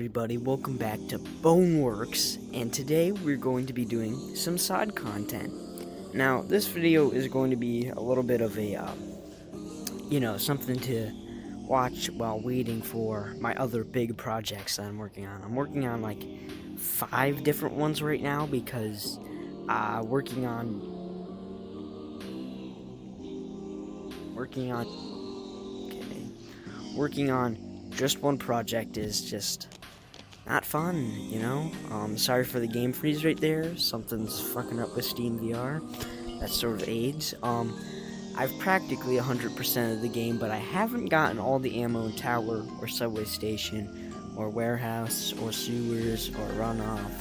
Everybody, welcome back to Boneworks, and today we're going to be doing some side content. Now, this video is going to be a little bit of a, something to watch while waiting for my other big projects that I'm working on. I'm working on like 5 different ones right now because working on just one project is just not fun, you know? Sorry for the game freeze right there. Something's fucking up with Steam VR. That's sort of AIDS. I've practically 100% of the game, but I haven't gotten all the ammo in tower or subway station or warehouse or sewers or runoff.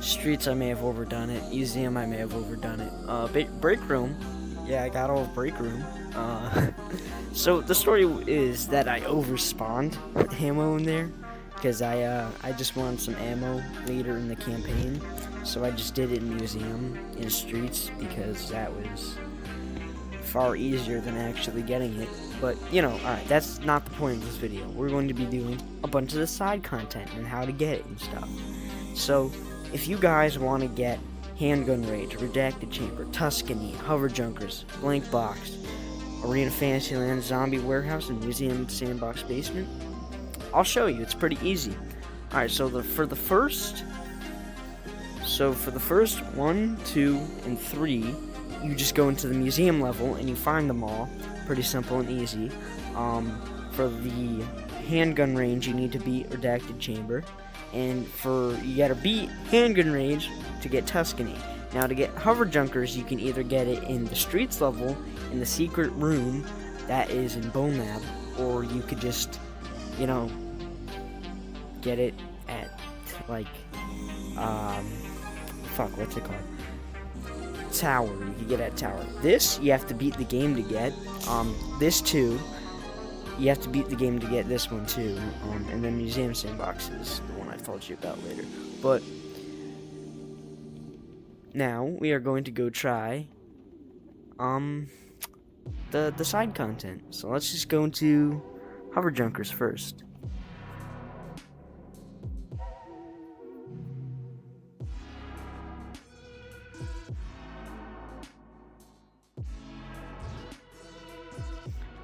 Streets, I may have overdone it. Museum, I may have overdone it. Break room. Yeah, I got all of break room. So the story is that I overspawned ammo in there because I just wanted some ammo later in the campaign, so I just did it in museum in streets because that was far easier than actually getting it. But alright, that's not the point of this video. We're going to be doing a bunch of the side content and how to get it and stuff. So if you guys want to get Handgun Rage, Redacted Chamber, Tuscany, Hover Junkers, Blank Box, Arena Fantasyland, Zombie Warehouse, and Museum Sandbox Basement, I'll show you. It's pretty easy. Alright, so for the first 1, 2, and 3, you just go into the museum level and you find them all. Pretty simple and easy. For the handgun range, you need to beat Redacted Chamber. And you gotta beat Handgun Range to get Tuscany. Now, to get Hover Junkers, you can either get it in the streets level, in the secret room that is in Bone Lab, or you could just, get it at, what's it called? Tower. You can get it at Tower. This, you have to beat the game to get. This too. You have to beat the game to get this one too. And then Museum Sandbox is the one I told you about later. But now we are going to go try the side content. So let's just go into Hover Junkers first.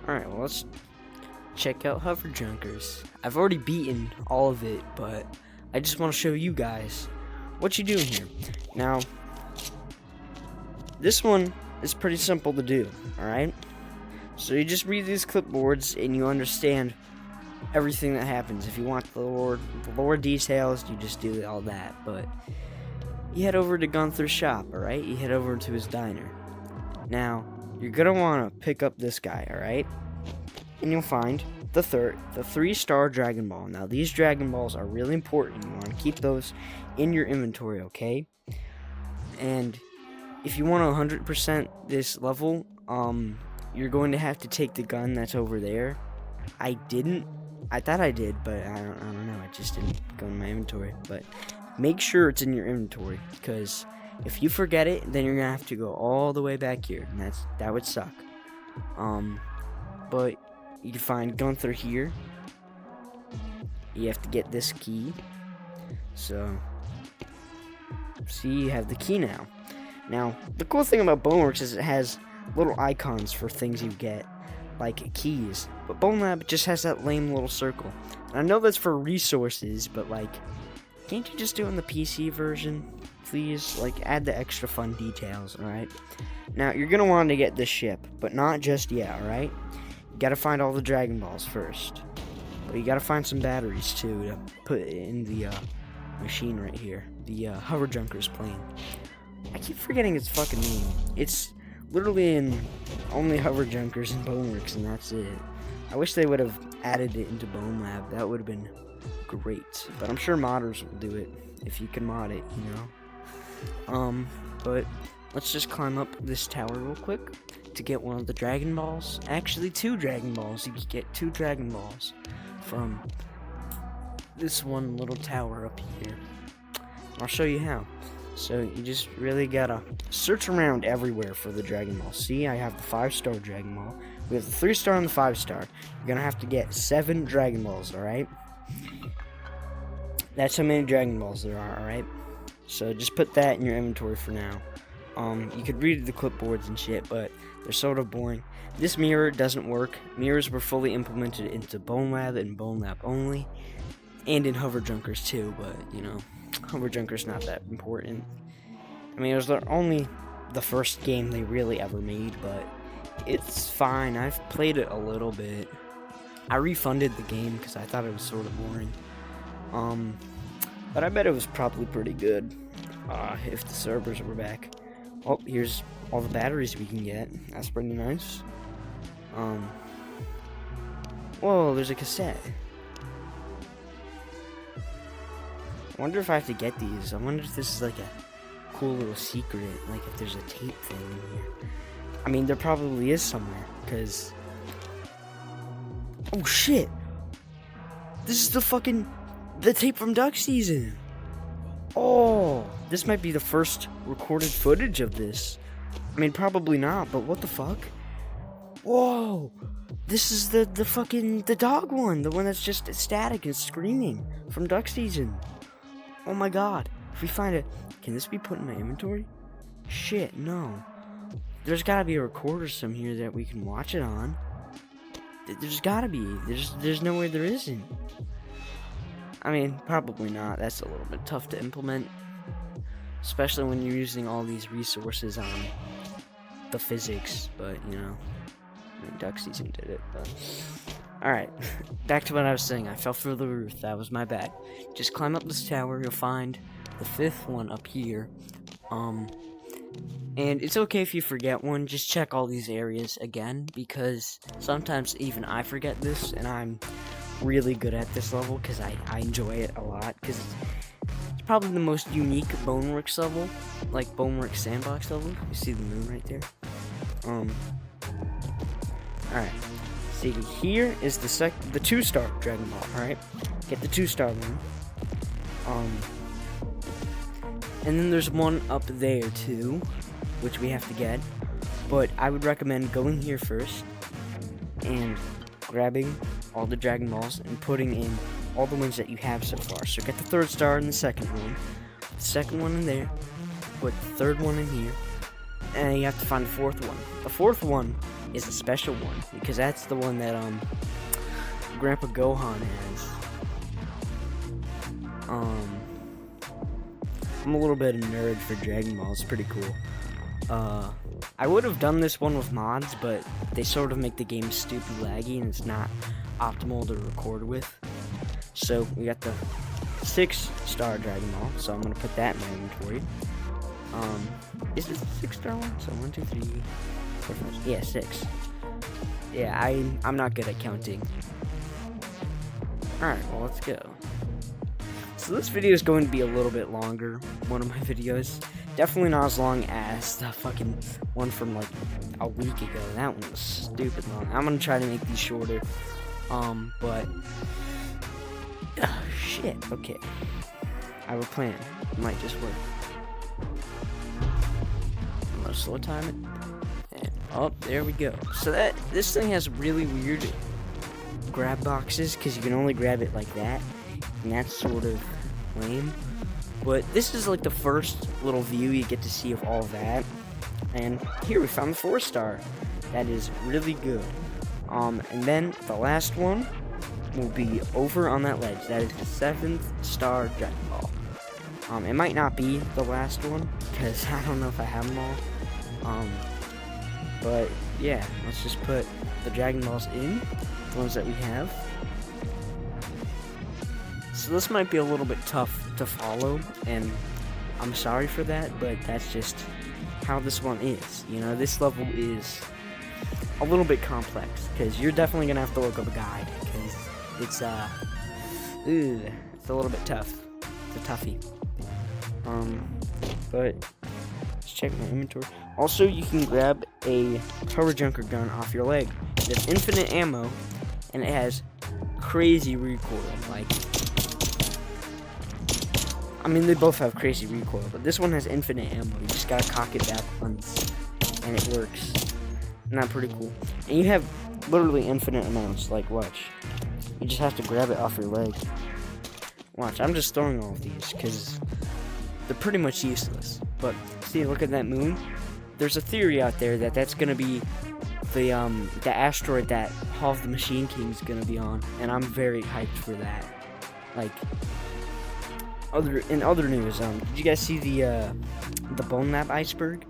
Alright, well, let's check out Hover Junkers. I've already beaten all of it, but I just want to show you guys what you do here. Now, this one is pretty simple to do, alright? So you just read these clipboards and you understand everything that happens. If you want the lore details, you just do all that. But you head over to Gunther's shop, alright? You head over to his diner. Now, you're gonna want to pick up this guy, alright? And you'll find the 3-star Dragon Ball. Now, these Dragon Balls are really important. You want to keep those in your inventory, okay? And if you want to 100% this level, you're going to have to take the gun that's over there. I thought I did, but I don't know. It just didn't go in my inventory. But make sure it's in your inventory, because if you forget it, then you're gonna have to go all the way back here, and that would suck. But you can find Gunther here. You have to get this key. So, see, you have the key now. Now, the cool thing about Boneworks is it has little icons for things you get, like keys. But Bone Lab just has that lame little circle. And I know that's for resources, but can't you just do it in the PC version? Please, add the extra fun details, alright? Now, you're gonna want to get this ship, but not just yet, alright? You gotta find all the Dragon Balls first. But you gotta find some batteries, too, to put in the machine right here. The Hover Junkers plane. I keep forgetting its fucking name. It's literally in only Hover Junkers and Boneworks, and that's it. I wish they would have added it into Bone Lab. That would have been great. But I'm sure modders will do it, if you can mod it, But let's just climb up this tower real quick to get one of the Dragon Balls. Actually, 2 Dragon Balls. You can get 2 Dragon Balls from this one little tower up here. I'll show you how. So you just really gotta search around everywhere for the Dragon Ball. See, I have the 5-star Dragon Ball. We have the 3-star and the 5-star. You're gonna have to get 7 Dragon Balls, alright? That's how many Dragon Balls there are, alright? So just put that in your inventory for now. You could read the clipboards and shit, but they're sort of boring. This mirror doesn't work. Mirrors were fully implemented into Bone Lab and Bone Lab only, and in Hover Junkers too, but, you know, Hover Junkers not that important. I mean, it was only the first game they really ever made, but it's fine. I've played it a little bit. I refunded the game because I thought it was sort of boring. But I bet it was probably pretty good if the servers were back. Oh, here's all the batteries we can get. That's pretty nice. Whoa, there's a cassette. I wonder if I have to get these. I wonder if this is like a cool little secret, like if there's a tape thing in here. I mean, there probably is somewhere, because... Oh shit! This is the tape from Duck Season! Oh! This might be the first recorded footage of this. I mean, probably not, but what the fuck? Whoa! This is the dog one, the one that's just static and screaming from Duck Season. Oh my god. If we find it, can this be put in my inventory? Shit, no. There's gotta be a recorder some here that we can watch it on. There's gotta be. There's no way there isn't. I mean, probably not. That's a little bit tough to implement. Especially when you're using all these resources on the physics, but, you know. I mean, Duck Season did it, but... Alright, back to what I was saying. I fell through the roof. That was my bad. Just climb up this tower. You'll find the 5th one up here. And it's okay if you forget one. Just check all these areas again, because sometimes even I forget this, and I'm really good at this level because I enjoy it a lot, because it's probably the most unique Boneworks level, like Boneworks sandbox level. You see the moon right there? Alright. See, here is the 2-star Dragon Ball, alright? Get the 2-star one. And then there's one up there, too, which we have to get. But I would recommend going here first and grabbing all the Dragon Balls and putting in all the ones that you have so far. So get the 3rd star in the 2nd one, put the 2nd one in there, put the 3rd one in here, and you have to find the 4th one. The 4th one is a special one, because that's the one that Grandpa Gohan has. I'm a little bit of a nerd for Dragon Ball. It's pretty cool. I would have done this one with mods, but they sort of make the game stupid laggy, and it's not optimal to record with. So we got the 6-star Dragon Ball, so I'm gonna put that in my inventory. Is this the 6-star one? So 1, 2, 3, 4, 5, yeah, 6. Yeah, I'm not good at counting. Alright, well, let's go. So this video is going to be a little bit longer, one of my videos. Definitely not as long as the fucking one from like a week ago. That one was stupid long. I'm gonna try to make these shorter. But shit, okay. I have a plan. It might just work. I'm gonna slow time it. And oh, there we go. So this thing has really weird grab boxes, because you can only grab it like that. And that's sort of lame. But this is like the first little view you get to see of all that. And here we found the 4-star. That is really good. And then the last one will be over on that ledge. That is the 7th star Dragon Ball. It might not be the last one, because I don't know if I have them all. But yeah, let's just put the Dragon Balls in, the ones that we have. So this might be a little bit tough to follow, and I'm sorry for that, but that's just how this one is. You know, this level is a little bit complex, because you're definitely gonna have to look up a guide, because it's a little bit tough. It's a toughie. But let's check my inventory. Also, you can grab a Power Junker gun off your leg. It has infinite ammo, and it has crazy recoil. Like, I mean, they both have crazy recoil, but this one has infinite ammo. You just gotta cock it back once, and it works. And that's pretty cool. And you have literally infinite amounts. Like, watch. You just have to grab it off your leg. Watch, I'm just throwing all of these, because they're pretty much useless. But, see, look at that moon. There's a theory out there that that's gonna be the asteroid that Hall of the Machine King's gonna be on, and I'm very hyped for that. Like, in other news, did you guys see the Boneworks iceberg?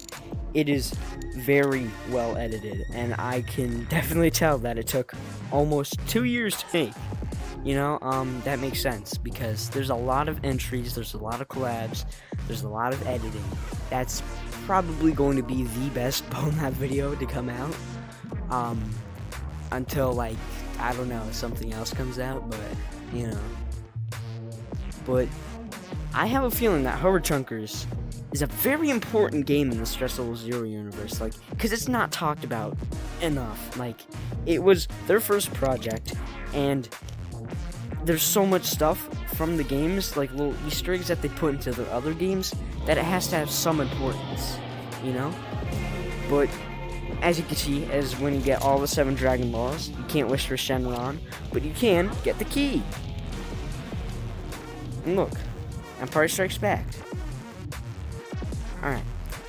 It is very well edited, and I can definitely tell that it took almost 2 years to make. You know, that makes sense, because there's a lot of entries, there's a lot of collabs, there's a lot of editing. That's probably going to be the best Boneworks video to come out, until, like, I don't know, something else comes out, but, you know. But I have a feeling that Hover Chunkers is a very important game in the Stress Level Zero universe, like, because it's not talked about enough. Like, it was their first project, and there's so much stuff from the games, like little Easter eggs that they put into their other games, that it has to have some importance, you know? But as you can see, as when you get all the 7 Dragon Balls, you can't wish for Shenron, but you can get the key. And look, Empire Strikes Back. Alright,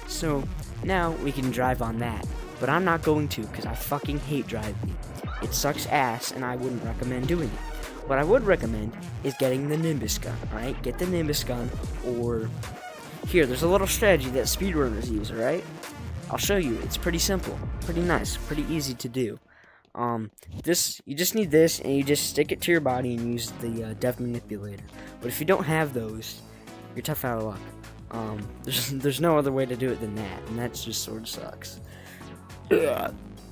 so now we can drive on that, but I'm not going to, because I fucking hate driving. It sucks ass, and I wouldn't recommend doing it. What I would recommend is getting the Nimbus gun, alright? Get the Nimbus gun, or here, there's a little strategy that speedrunners use, alright? I'll show you. It's pretty simple, pretty nice, pretty easy to do. You just need this, and you just stick it to your body and use the Dev Manipulator. But if you don't have those, you're tough out of luck. There's no other way to do it than that, and that just sort of sucks.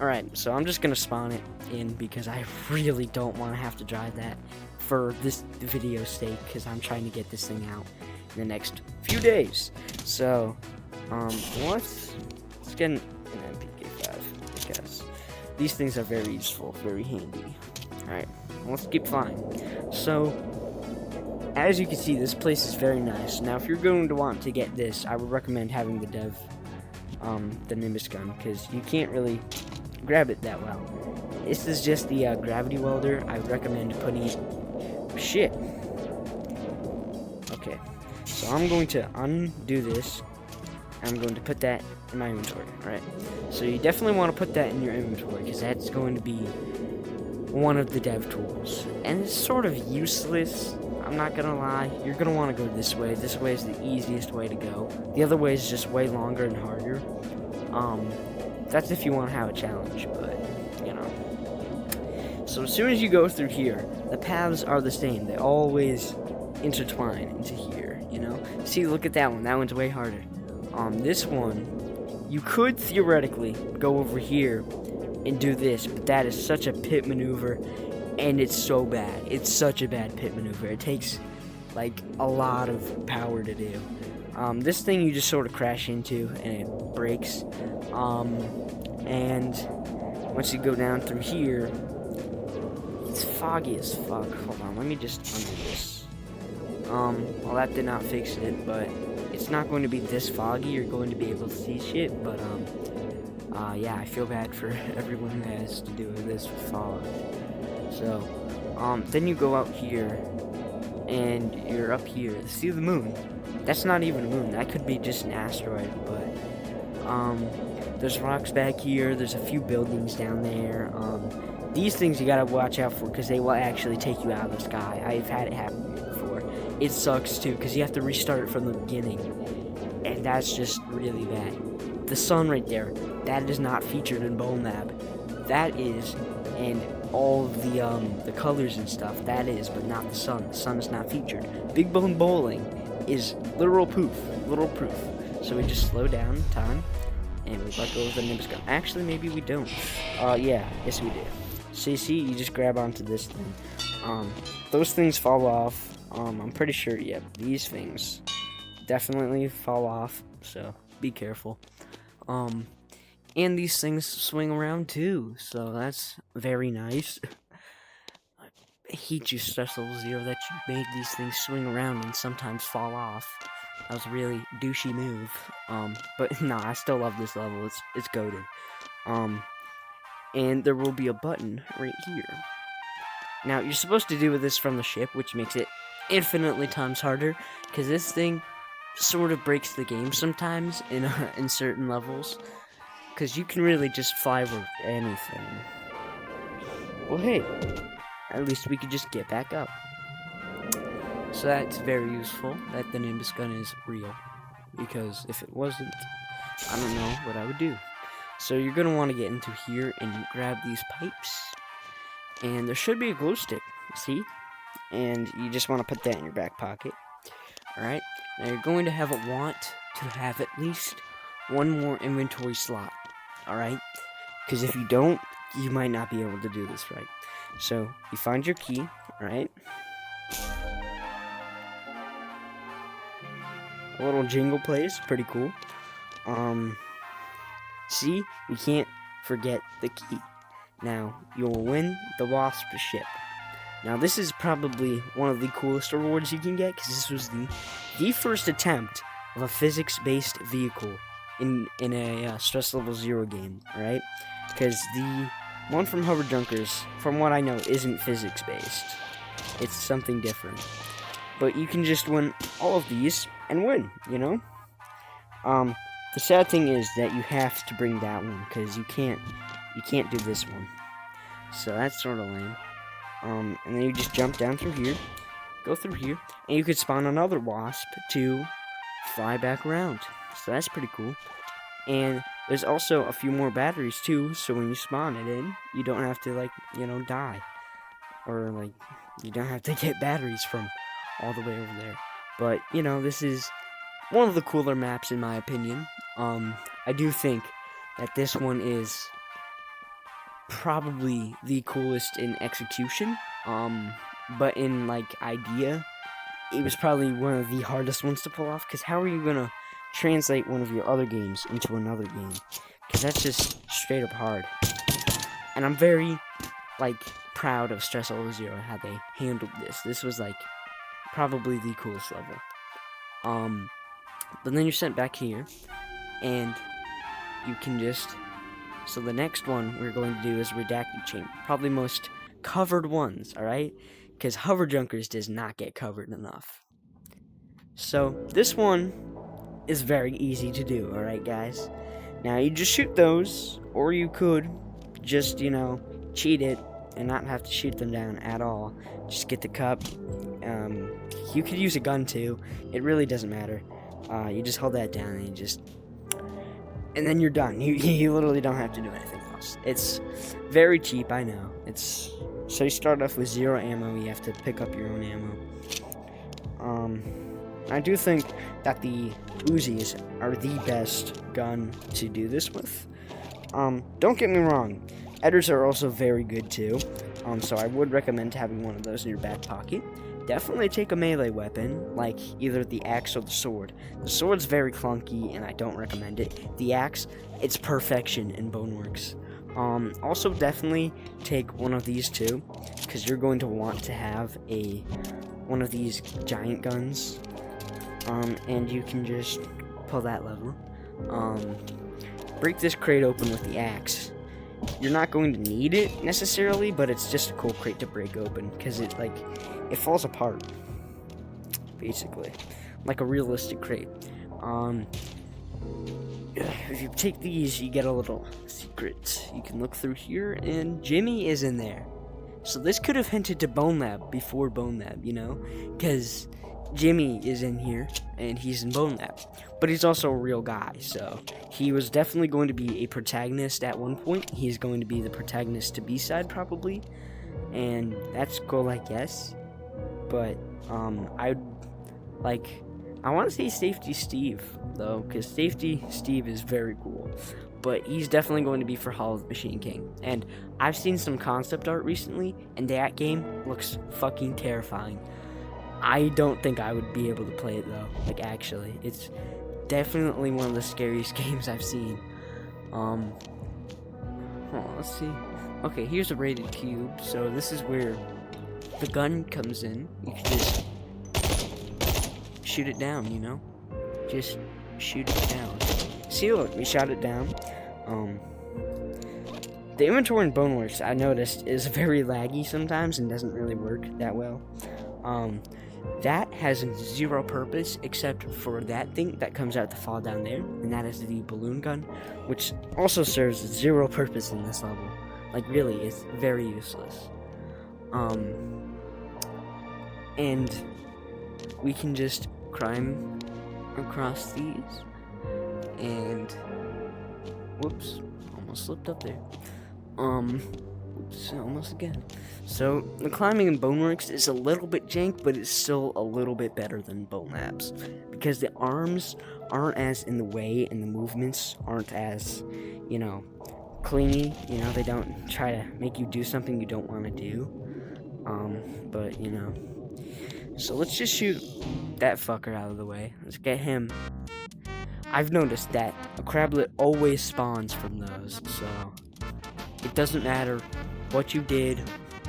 Alright, so I'm just gonna spawn it in, because I really don't want to have to drive that for this video's sake, because I'm trying to get this thing out in the next few days. So, let's get an MPK5, because these things are very useful, very handy. Alright, let's keep flying. So, as you can see, this place is very nice. Now, if you're going to want to get this, I would recommend having the Nimbus gun, because you can't really grab it that well. This is just the gravity welder. I would recommend putting it... Shit. Okay, so I'm going to undo this. I'm going to put that in my inventory, alright? So you definitely want to put that in your inventory, because that's going to be one of the dev tools. And it's sort of useless, I'm not gonna lie. You're gonna want to go this way. This way is the easiest way to go. The other way is just way longer and harder. That's if you want to have a challenge, but, you know. So as soon as you go through here, the paths are the same. They always intertwine into here, you know? See, look at that one. That one's way harder. This one, you could theoretically go over here and do this, but that is such a pit maneuver, and it's so bad. It's such a bad pit maneuver. It takes, like, a lot of power to do. This thing you just sort of crash into, and it breaks. And once you go down through here, it's foggy as fuck. Hold on, let me just undo this. Well, that did not fix it, but it's not going to be this foggy. You're going to be able to see shit, but, yeah, I feel bad for everyone who has to do with this fog. So, then you go out here, and you're up here. See the moon? That's not even a moon. That could be just an asteroid, but, there's rocks back here. There's a few buildings down there. These things you gotta watch out for, because they will actually take you out of the sky. I've had it happen before. It sucks, too, because you have to restart it from the beginning, and that's just really bad. The sun right there, that is not featured in Boneworks. That is, and all of the colors and stuff, that is, but not the sun. The sun is not featured. Big Bone Bowling is literal proof. So we just slow down time, and we let go of the Nimbus gun. Actually, maybe we don't. Yeah, yes we do. So you see, you just grab onto this thing. Those things fall off. I'm pretty sure, yeah, these things definitely fall off, so be careful. And these things swing around too, so that's very nice. I hate you, Stress Level Zero, that you made these things swing around and sometimes fall off. That was a really douchey move. But nah, I still love this level. It's goated. And there will be a button right here. Now, you're supposed to do this from the ship, which makes it infinitely times harder, because this thing sort of breaks the game sometimes in certain levels, because you can really just fly over anything. Well, hey, at least we could just get back up. So that's very useful that the Nimbus gun is real, because if it wasn't, I don't know what I would do. So you're going to want to get into here and grab these pipes, and there should be a glow stick, see? And you just want to put that in your back pocket. Alright, now you're going to want to have at least one more inventory slot, alright? Because if you don't, you might not be able to do this right. So, you find your key, alright? A little jingle plays, pretty cool. See, you can't forget the key. Now, you'll win the Wasp ship. Now, this is probably one of the coolest rewards you can get, because this was the first attempt of a physics-based vehicle in a Stress Level 0 game, alright? Because the one from Hover Junkers, from what I know, isn't physics-based. It's something different. But you can just win all of these and win, you know? The sad thing is that you have to bring that one, because you can't do this one. So that's sort of lame. And then you just jump down through here, go through here, and you could spawn another wasp to fly back around. So that's pretty cool. And there's also a few more batteries too, so when you spawn it in, you don't have to, like, you know, die. Or, like, you don't have to get batteries from all the way over there. But, you know, this is one of the cooler maps in my opinion. I do think that this one is probably the coolest in execution, but in, like, idea, it was probably one of the hardest ones to pull off, because how are you gonna translate one of your other games into another game? Because that's just straight up hard. And I'm very, like, proud of Stress Level 0, how they handled this. This was, like, probably the coolest level. But then you're sent back here, and you can just... So the next one we're going to do is Redacted Chamber. Probably most covered ones, alright? Because Hover Junkers does not get covered enough. So this one is very easy to do, alright guys? Now you just shoot those, or you could just, you know, cheat it and not have to shoot them down at all. Just get the cup. You could use a gun too. It really doesn't matter. You just hold that down and you just... And then you're done. You literally don't have to do anything else. It's very cheap, I know. So you start off with 0 ammo. You have to pick up your own ammo. I do think that the Uzis are the best gun to do this with. Don't get me wrong. Edders are also very good too. So I would recommend having one of those in your back pocket. Definitely take a melee weapon, like either the axe or the sword. The sword's very clunky, and I don't recommend it. The axe, it's perfection in Boneworks. Also, definitely take one of these too, because you're going to want to have one of these giant guns. And you can just pull that lever. Break this crate open with the axe. You're not going to need it necessarily, but it's just a cool crate to break open, because it falls apart, basically, like a realistic crate. If you take these, you get a little secret. You can look through here, and Jimmy is in there. So this could have hinted to Bone Lab before Bone Lab, you know, because Jimmy is in here, and he's in Bone Lab. But he's also a real guy, so he was definitely going to be a protagonist at one point. He's going to be the protagonist to B-side, probably, and that's cool, I guess. But, I want to say Safety Steve, though, because Safety Steve is very cool. But he's definitely going to be for Hall of the Machine King. And I've seen some concept art recently, and that game looks fucking terrifying. I don't think I would be able to play it, though. Like, actually. It's definitely one of the scariest games I've seen. Let's see. Okay, here's a rated cube. So this is where the gun comes in. You can just shoot it down, you know? Just shoot it down. See, look, we shot it down. The inventory in Boneworks, I noticed, is very laggy sometimes and doesn't really work that well. That has zero purpose except for that thing that comes out to fall down there, and that is the balloon gun, which also serves zero purpose in this level. Like, really, it's very useless. And we can just climb across these, and whoops, almost slipped up there. Oops, almost again. So the climbing in Boneworks is a little bit jank, but it's still a little bit better than Bone Labs because the arms aren't as in the way and the movements aren't as, clingy. They don't try to make you do something you don't want to do. But so let's just shoot that fucker out of the way. Let's get him. I've noticed that a crablet always spawns from those, so it doesn't matter what you did,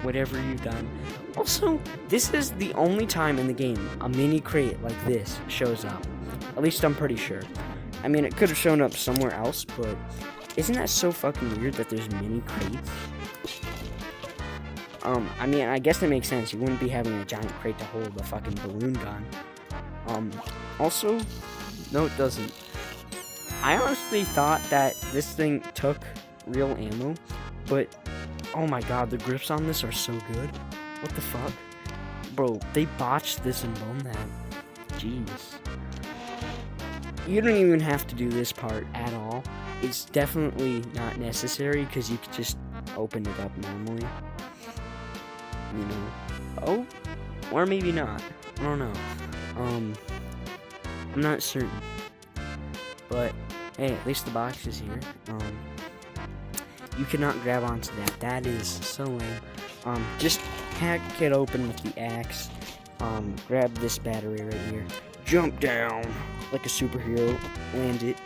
whatever you've done. Also, this is the only time in the game a mini crate like this shows up. At least I'm pretty sure. I mean, it could have shown up somewhere else, but isn't that so fucking weird that there's mini crates? I mean, I guess that makes sense. You wouldn't be having a giant crate to hold a fucking balloon gun. Also, no, it doesn't. I honestly thought that this thing took real ammo, but oh my god, the grips on this are so good. What the fuck? Bro, they botched this in Bone Lab. Jeez. You don't even have to do this part at all. It's definitely not necessary because you could just open it up normally. Oh, or maybe not. I don't know. I'm not certain. But hey, at least the box is here. You cannot grab onto that. That is so lame. Just hack it open with the axe. Grab this battery right here. Jump down like a superhero. Land it.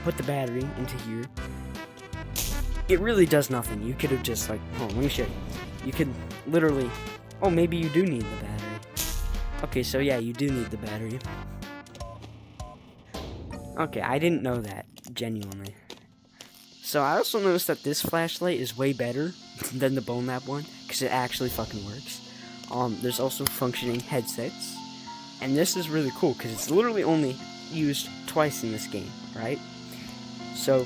Put the battery into here. It really does nothing. You could have just let me show you. You could literally, maybe you do need the battery. Okay, so yeah, you do need the battery. Okay, I didn't know that, genuinely. So I also noticed that this flashlight is way better than the Bone Lab one, because it actually fucking works. There's also functioning headsets, and this is really cool, because it's literally only used twice in this game, right? So,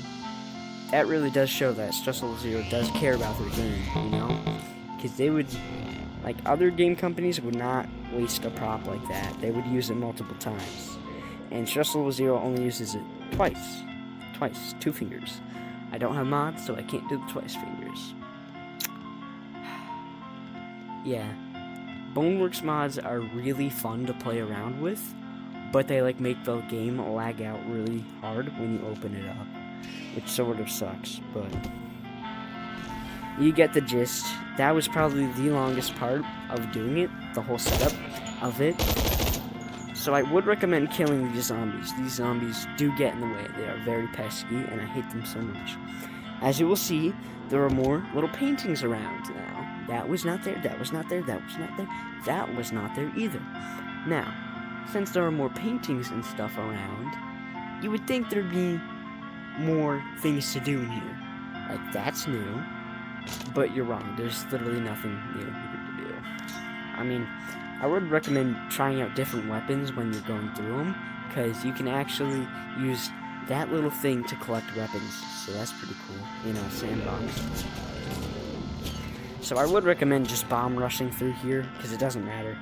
that really does show that Stress Level Zero does care about their game, Because they would, other game companies would not waste a prop like that. They would use it multiple times. And Stress Level Zero only uses it twice. Twice. 2 fingers. I don't have mods, so I can't do the twice fingers. Yeah. Boneworks mods are really fun to play around with, but they make the game lag out really hard when you open it up, which sort of sucks, but you get the gist. That was probably the longest part of doing it, the whole setup of it. So I would recommend killing these zombies. These zombies do get in the way. They are very pesky, and I hate them so much. As you will see, there are more little paintings around now. That was not there, that was not there, that was not there, that was not there either. Now, since there are more paintings and stuff around, you would think there'd be more things to do in here. That's new. But you're wrong. There's literally nothing new here to do. I mean, I would recommend trying out different weapons when you're going through them, because you can actually use that little thing to collect weapons, so that's pretty cool, sandbox. So I would recommend just bomb rushing through here, because it doesn't matter.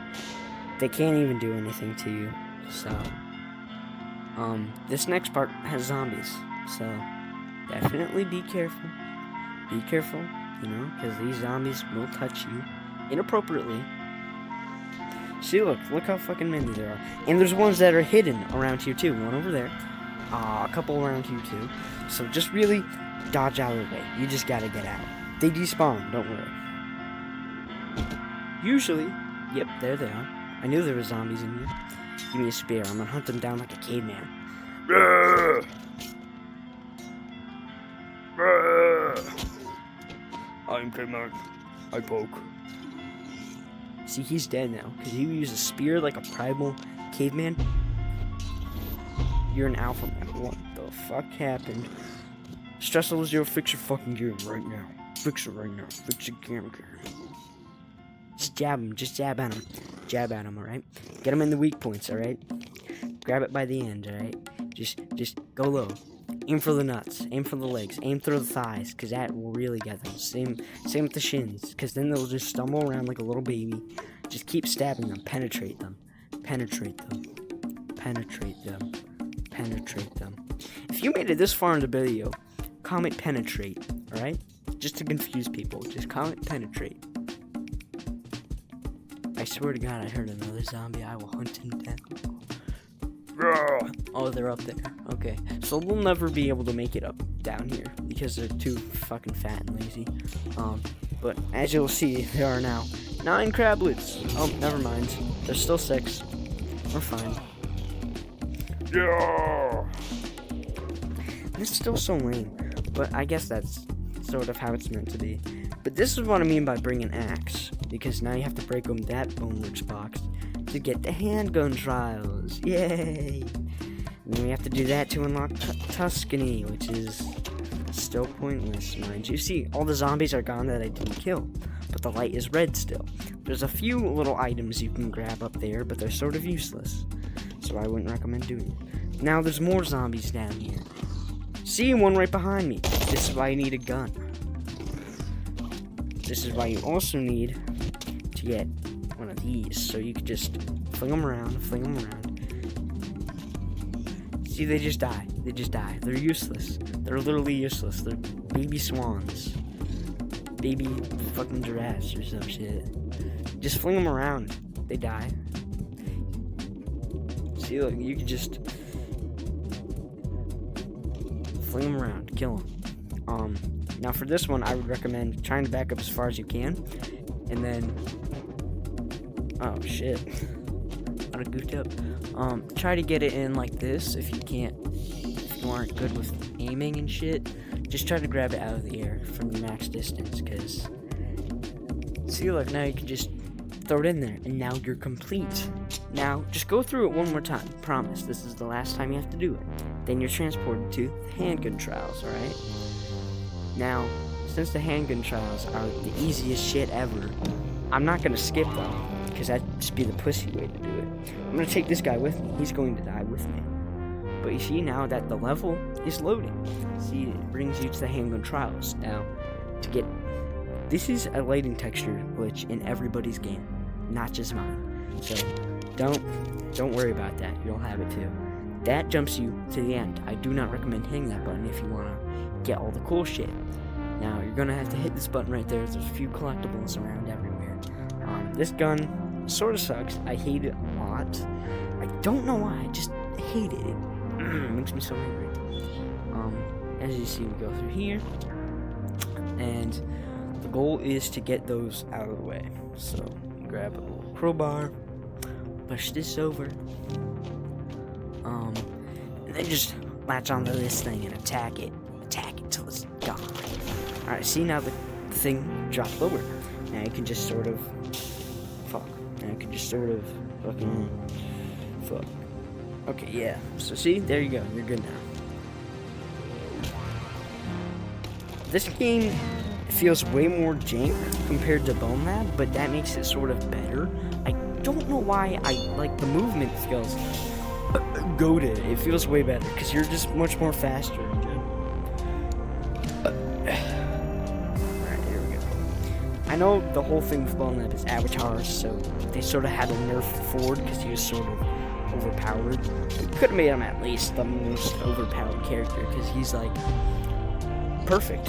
They can't even do anything to you, so. This next part has zombies, so definitely be careful. Be careful, because these zombies will touch you inappropriately. See, look how fucking many there are. And there's ones that are hidden around here too. One over there. A couple around here too. So just really dodge out of the way. You just gotta get out. They despawn, don't worry. Usually, yep, there they are. I knew there were zombies in here. Give me a spear. I'm gonna hunt them down like a caveman. I'm caveman. I poke. See, he's dead now, because he used a spear like a primal caveman. You're an alpha man. What the fuck happened? Stress Level Zero, fix your fucking game right now. Fix it right now. Fix your game. Just jab him. Just jab at him. Jab at him, alright? Get him in the weak points, alright? Grab it by the end, alright? Just go low. Aim for the nuts. Aim for the legs. Aim through the thighs, because that will really get them. Same with the shins, because then they'll just stumble around like a little baby. Just keep stabbing them. Penetrate them. Penetrate them. Penetrate them. Penetrate them. If you made it this far in the video, comment penetrate, alright? Just to confuse people. Just comment penetrate. I swear to God, I heard another zombie. I will hunt him down. Oh, they're up there. Okay. So we'll never be able to make it up down here because they're too fucking fat and lazy. But as you'll see, there are now 9 crablets. Oh, never mind. There's still 6. We're fine. Yeah. It's still so lame, but I guess that's sort of how it's meant to be. But this is what I mean by bring an axe, because now you have to break open that Boneworks box to get the handgun trials. Yay! And then we have to do that to unlock Tuscany, which is still pointless, mind you. See, all the zombies are gone that I didn't kill, but the light is red still. There's a few little items you can grab up there, but they're sort of useless, so I wouldn't recommend doing it. Now there's more zombies down here. See, one right behind me. This is why you need a gun. This is why you also need to get one of these, so you can just fling them around. See, they just die. They're useless. They're literally useless. They're baby swans. Baby fucking giraffes or some shit. Just fling them around. They die. See, look, you can just fling them around, kill them. Now for this one, I would recommend trying to back up as far as you can, and then, oh shit, I goofed up. Try to get it in like this if you aren't good with aiming and shit. Just try to grab it out of the air from the max distance, cause see, look, now you can just throw it in there, and now you're complete. Now, just go through it one more time. Promise, this is the last time you have to do it. Then you're transported to the handgun trials, alright? Now, since the handgun trials are the easiest shit ever, I'm not going to skip them, because that'd just be the pussy way to do it. I'm going to take this guy with me. He's going to die with me. But you see now that the level is loading. See, it brings you to the handgun trials. Now, to get... This is a lighting texture glitch in everybody's game, not just mine. So, don't worry about that. You'll have it too. That jumps you to the end. I do not recommend hitting that button if you want to get all the cool shit. Now, you're going to have to hit this button right there. There's a few collectibles around everywhere. This gun sort of sucks. I hate it a lot. I don't know why. I just hate it. It makes me so angry. As you see, we go through here. And the goal is to get those out of the way. So, grab a little crowbar. Push this over. And then just latch onto this thing and attack it. Attack it till it's gone. Alright, see, now the thing dropped lower. Now you can just sort of... Fuck. Now you can just sort of fucking... Fuck. Okay, yeah. So see, there you go. You're good now. This game feels way more jank compared to Bone Lab, but that makes it sort of better. I don't know why I like the movement feels goated. It feels way better because you're just much more faster. Alright, here we go. I know the whole thing with Bone Lab is avatars, so they sort of had to nerf Ford because he was sort of overpowered. We could have made him at least the most overpowered character because he's like perfect.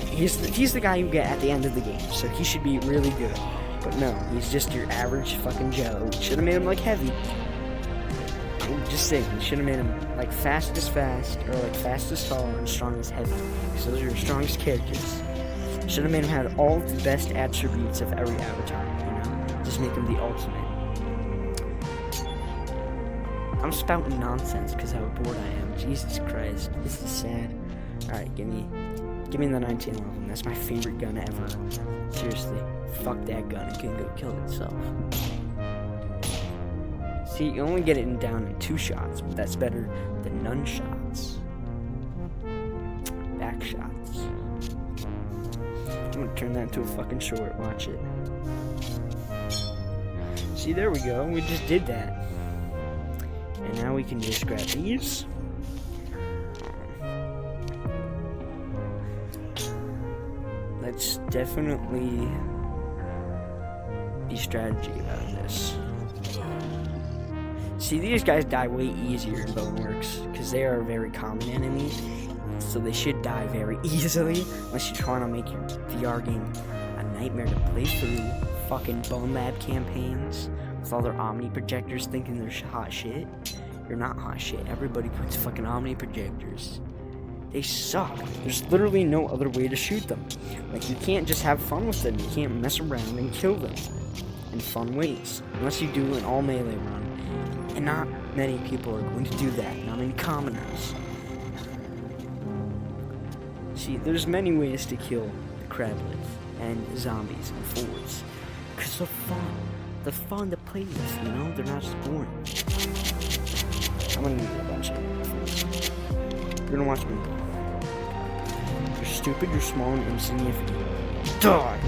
He's the guy you get at the end of the game, so he should be really good. But no, he's just your average fucking Joe. Should have made him like heavy. I'm just saying, you should have made him like fast as fast, or like fast as tall, and strong as heavy. Because those are your strongest characters. Should have made him have all the best attributes of every avatar, you know? Just make him the ultimate. I'm spouting nonsense because how bored I am. Jesus Christ, this is sad. Alright, give me the 1911. That's my favorite gun ever. Seriously, fuck that gun. It can go kill itself. See, you only get it down in 2 shots, but that's better than none shots. Back shots. I'm gonna turn that into a fucking short. Watch it. See, there we go. We just did that. And now we can just grab these. Let's definitely be strategy about this. See, these guys die way easier in Boneworks because they are a very common enemy. So they should die very easily unless you're trying to make your VR game a nightmare to play through. Fucking Bone Lab campaigns with all their Omni projectors thinking they're hot shit. You're not hot shit. Everybody puts fucking Omni projectors. They suck. There's literally no other way to shoot them. Like, you can't just have fun with them. You can't mess around and kill them in fun ways. Unless you do an all melee run. And not many people are going to do that. Not many commoners. See, there's many ways to kill the crablets and zombies and forts. Because they're fun. They're fun to play with, you know? They're not just boring. I'm gonna need a bunch of forts. You're gonna watch me. You're stupid, you're small, and insignificant. Die!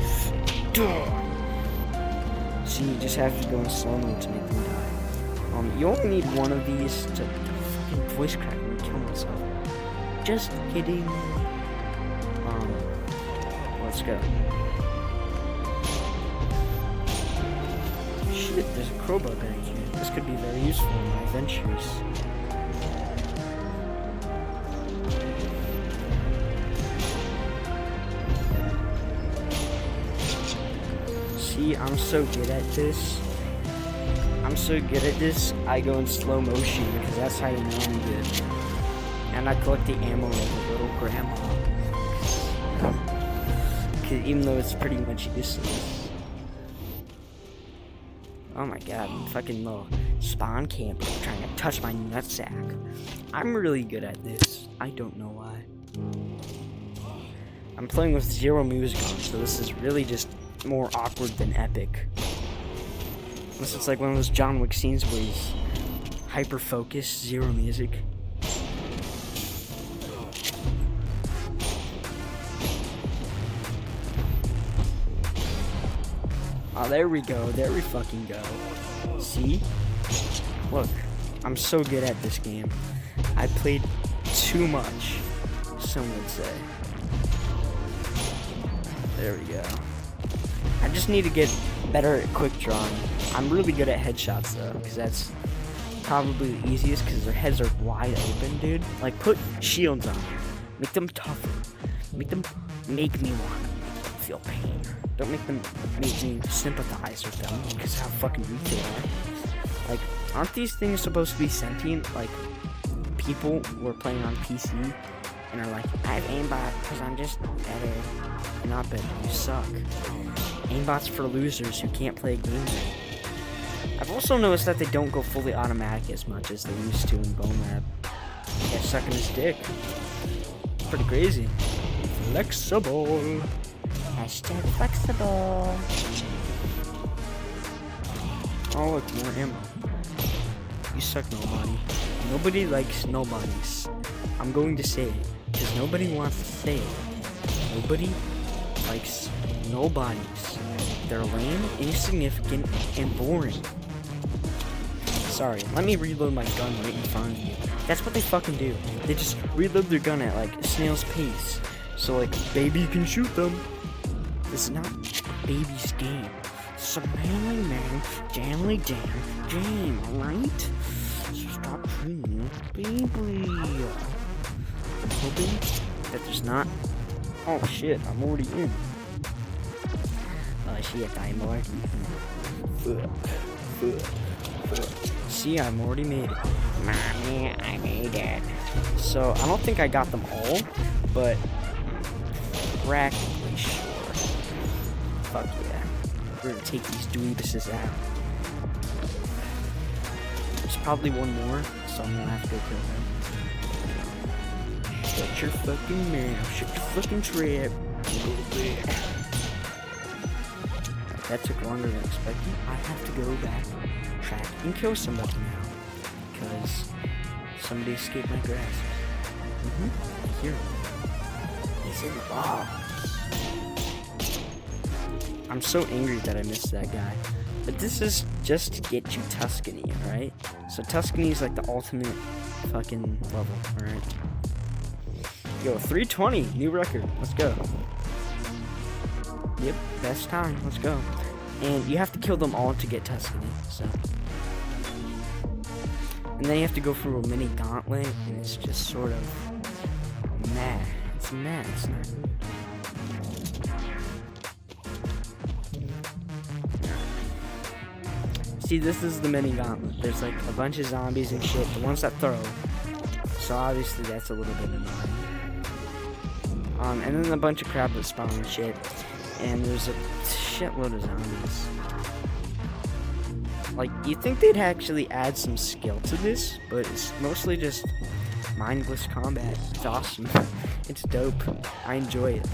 Die! See, you just have to go in slow mode to make them die. You only need one of these to fucking voice crack and kill myself. Just kidding. Let's go. Shit, there's a crowbar right here. This could be very useful in my adventures. See, I'm so good at this. I go in slow motion because that's how you know I'm good. And I collect the ammo like a little grandma. Even though it's pretty much useless. Oh my god, fucking little spawn camper trying to touch my nutsack. I'm really good at this. I don't know why. I'm playing with zero music on, so this is really just more awkward than epic. Unless it's like one of those John Wick scenes where he's hyper-focused, zero music. Oh, there we go. There we fucking go. See? Look, I'm so good at this game. I played too much, some would say. There we go. I just need to get better at quick drawing. I'm really good at headshots though, because that's probably the easiest because their heads are wide open, dude. Like, put shields on. Make them tougher. Make me want to feel pain. Don't make me sympathize with them because how fucking weak they are. Like, aren't these things supposed to be sentient? Like, people who are playing on PC and are like, I have aimbot because I'm just better. You're not better, you suck. Aimbot's for losers who can't play a game right. I've also noticed that they don't go fully automatic as much as they used to in Bone Lab. Yeah, sucking his dick. Pretty crazy. Flexible. Hashtag flexible. Oh look, more ammo. You suck, nobody. Nobody likes nobodies. I'm going to say it, because nobody wants to say it. Nobody likes nobodies. They're lame, insignificant, and boring. Sorry, let me reload my gun right in front of you. That's what they fucking do. They just reload their gun at like a snail's pace. So like, baby can shoot them. This is not a baby's game. It's a manly man, damnly damn game, alright? So stop treating baby. I'm hoping that there's not... Oh shit, I'm already in. Oh shit, I'm already in. See, I'm already made it. Mommy, I made it. So, I don't think I got them all, but practically sure. Fuck yeah. We're gonna take these dweebuses out. There's probably one more, so I'm gonna have to go kill him. Shut your fucking mouth. Shut your fucking trap. That took longer than expected. I have to go back, track, and kill somebody now. Because somebody escaped my grasp. I hear him. He's in the box. I'm so angry that I missed that guy. But this is just to get you Tuscany, alright? So Tuscany is like the ultimate fucking level, alright? Yo, 320, new record. Let's go. Yep, best time. Let's go. And you have to kill them all to get Tuscany, so. And then you have to go through a mini gauntlet, and it's just sort of meh. It's meh. It's not good. See, this is the mini gauntlet. There's like a bunch of zombies and shit. The ones that throw. So obviously that's a little bit annoying. And then a bunch of crab that spawn and shit. And there's a shitload of zombies. Like, you'd think they'd actually add some skill to this, but it's mostly just mindless combat. It's awesome. It's dope. I enjoy it.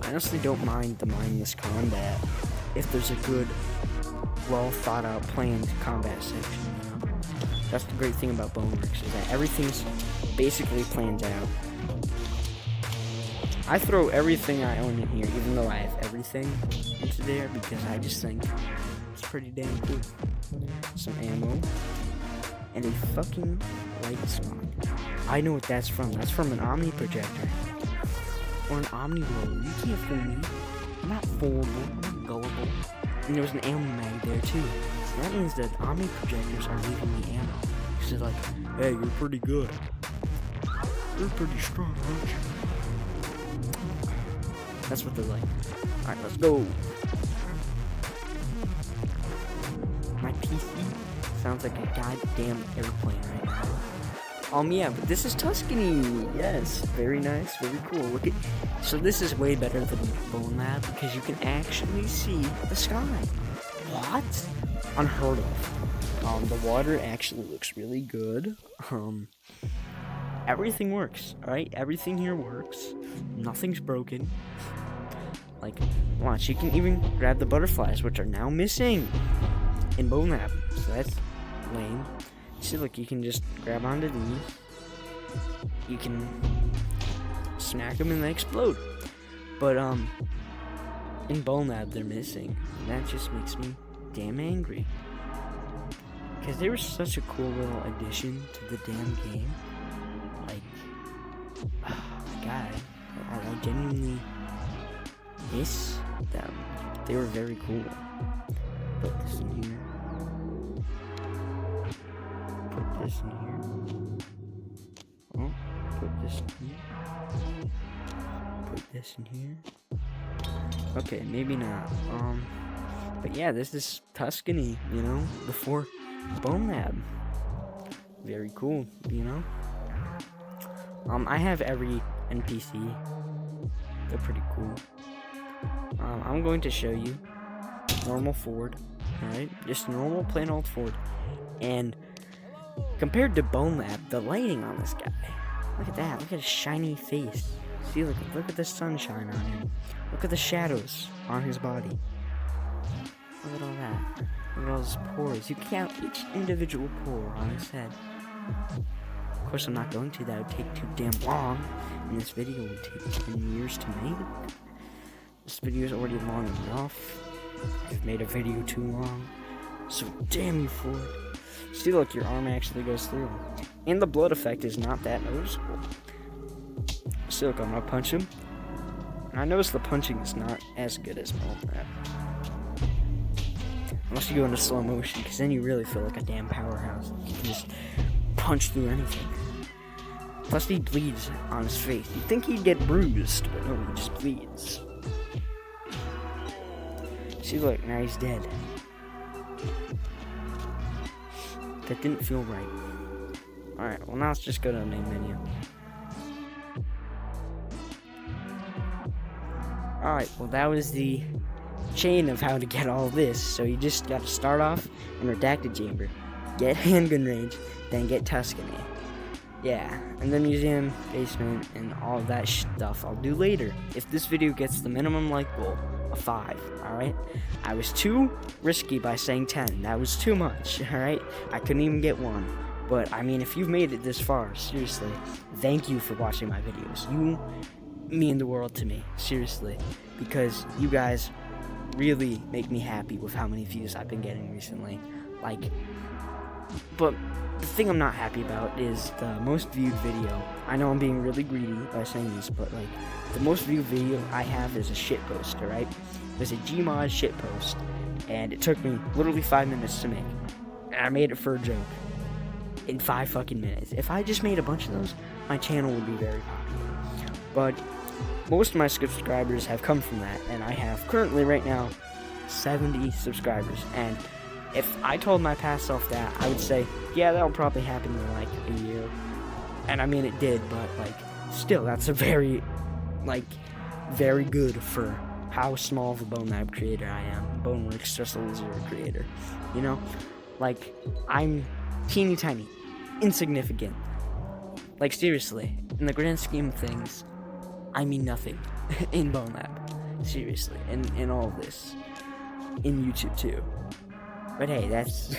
I honestly don't mind the mindless combat if there's a good, well thought out, planned combat section, you know? That's the great thing about Boneworks, is that everything's basically planned out. I throw everything I own in here, even though I have everything into there, because I just think it's pretty damn cool. Some ammo, and a fucking light spawn. I know what that's from. That's from an Omni projector. Or an Omni roller. You can't fool me. I'm not foolable. I'm not gullible. And there was an ammo mag there too. So that means that Omni projectors are leaving me ammo. Because they're like, hey, you're pretty good. You're pretty strong, aren't you? That's what they're like. Alright, let's go. My PC sounds like a goddamn airplane right now. Yeah, but this is Tuscany. Yes, very nice, very cool. Look at, so this is way better than Bone Lab because you can actually see the sky. What? Unheard of. The water actually looks really good. Everything works, alright? Everything here works. Nothing's broken. Like, watch, you can even grab the butterflies, which are now missing in Bone Lab. So that's lame. See, look, you can just grab onto these. You can smack them and they explode. But, in Bone Lab, they're missing. And that just makes me damn angry. Because they were such a cool little addition to the damn game. Like, oh my god, I genuinely miss them. They were very cool. Put this in here. Put this in here. Oh, put this in here. Put this in here. Okay, maybe not. But yeah, this is Tuscany, you know, before Bone Lab. Very cool, you know. I have every NPC. They're pretty cool. I'm going to show you normal Ford, alright? Just normal plain old Ford. And compared to Bone Lab, the lighting on this guy. Look at that. Look at his shiny face. See, look at the sunshine on him. Look at the shadows on his body. Look at all that. Look at all those pores. You count each individual pore on his head. Of course, I'm not going to. That would take too damn long. And this video would take 10 years to make. This video is already long enough. I've made a video too long. So damn you for it. See, look, your arm actually goes through. And the blood effect is not that noticeable. See, look, I'm gonna punch him. And I notice the punching is not as good as Bone Lab. Unless you go into slow motion, because then you really feel like a damn powerhouse. You can just punch through anything. Plus he bleeds on his face. You'd think he'd get bruised, but no, he just bleeds. See, look, now he's dead. That didn't feel right. Alright, well now let's just go to the main menu. Alright, well that was the chain of how to get all this. So you just got to start off in Redacted Chamber, get handgun range, then get Tuscany. Yeah, and the museum, basement, and all of that stuff I'll do later. If this video gets the minimum like goal, a 5, alright? I was too risky by saying 10. That was too much, alright? I couldn't even get 1. But, I mean, if you've made it this far, seriously, thank you for watching my videos. You mean the world to me, seriously, because you guys really make me happy with how many views I've been getting recently. Like, but the thing I'm not happy about is the most viewed video. I know I'm being really greedy by saying this, but like, the most viewed video I have is a shit post, alright? There's a Gmod shit post, and it took me literally 5 minutes to make. And I made it for a joke. In 5 fucking minutes. If I just made a bunch of those, my channel would be very popular. But most of my subscribers have come from that, and I have currently right now 70 subscribers. And if I told my past self that, I would say, yeah, that'll probably happen in like a year. And I mean, it did, but like, still, that's a very good for how small of a Bone Lab creator I am. Boneworks, just a zero creator. You know? Like, I'm teeny tiny, insignificant. Like, seriously, in the grand scheme of things, I mean nothing in Bone Lab. Seriously, in all of this. In YouTube too. But hey, that's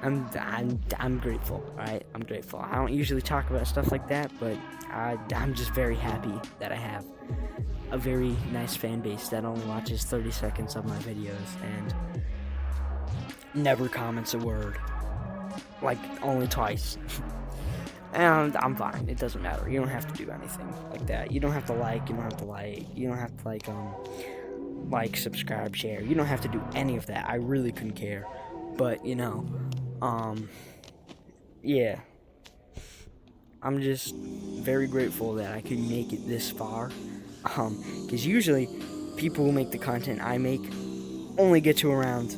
I'm grateful, alright? I'm grateful. I don't usually talk about stuff like that, but I'm just very happy that I have a very nice fan base that only watches 30 seconds of my videos and never comments a word. Like, only twice. And I'm fine. It doesn't matter. You don't have to do anything like that. You don't have to like, you don't have to subscribe, share. You don't have to do any of that. I really couldn't care. But, yeah. I'm just very grateful that I could make it this far. Because usually, people who make the content I make only get to around,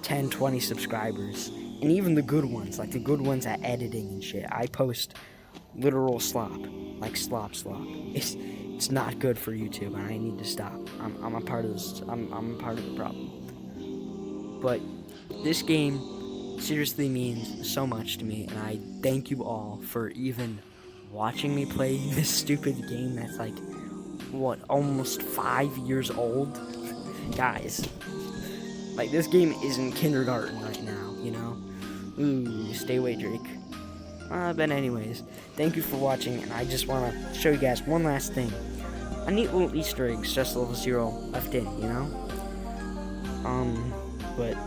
10, 20 subscribers. And even the good ones, like the good ones at editing and shit, I post literal slop, like slop. It's not good for YouTube, and I need to stop. I'm a part of this. I'm a part of the problem. But this game seriously means so much to me, and I thank you all for even watching me play this stupid game that's almost 5 years old. Guys, this game is in kindergarten right now, you know? Ooh, stay away, Drake. But anyways, thank you for watching, and I just want to show you guys one last thing. A neat little Easter egg, just level 0 left in, you know? But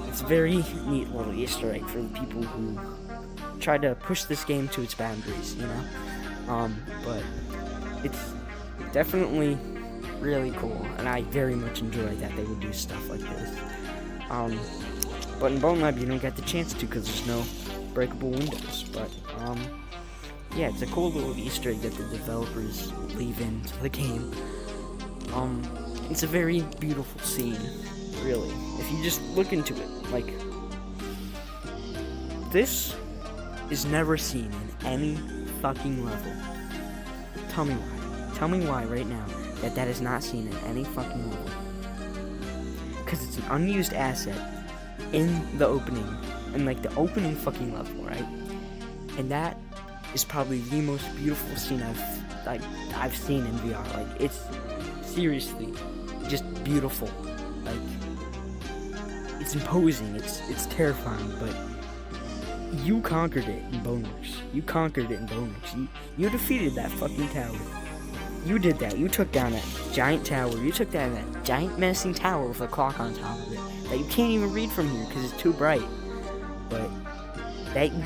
it's a very neat little Easter egg for the people who try to push this game to its boundaries, you know? But it's definitely really cool, and I very much enjoy that they would do stuff like this. But in Bone Lab, you don't get the chance to because there's no breakable windows. But, yeah, it's a cool little Easter egg that the developers leave into the game. It's a very beautiful scene, really. If you just look into it, this is never seen in any fucking level. Tell me why. Tell me why right now that is not seen in any fucking level. Because it's an unused asset in the opening, the opening fucking level, right? And that is probably the most beautiful scene I've seen in VR. It's seriously just beautiful. It's imposing, it's terrifying, but you conquered it in Boneworks. You conquered it in Boneworks. You defeated that fucking tower. You did that. You took down that giant tower. You took down that giant menacing tower with a clock on top of it that you can't even read from here because it's too bright. But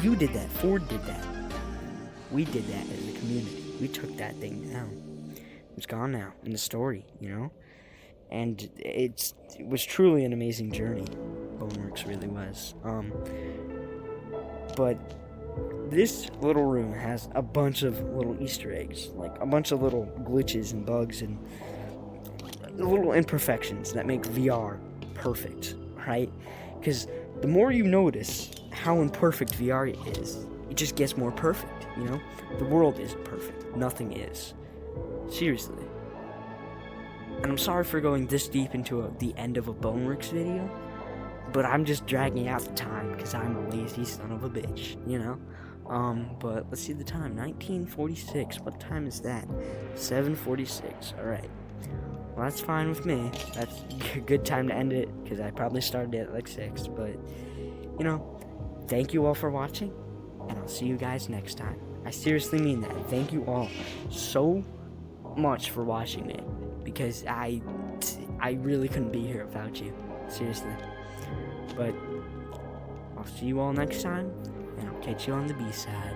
you did that. Ford did that. We did that as a community. We took that thing down. It's gone now in the story, you know? And it was truly an amazing journey. Boneworks really was. But this little room has a bunch of little Easter eggs, a bunch of little glitches and bugs and little imperfections that make VR perfect, right? Because the more you notice how imperfect VR is, it just gets more perfect, you know? The world isn't perfect. Nothing is. Seriously. And I'm sorry for going this deep into the end of a Boneworks video, but I'm just dragging out the time because I'm a lazy son of a bitch, you know? But let's see the time. 1946. What time is that? 7:46. Alright. Well, that's fine with me. That's a good time to end it, because I probably started it at 6. But, thank you all for watching, and I'll see you guys next time. I seriously mean that. Thank you all so much for watching it, because I really couldn't be here without you. Seriously. But I'll see you all next time, and I'll catch you on the B-side.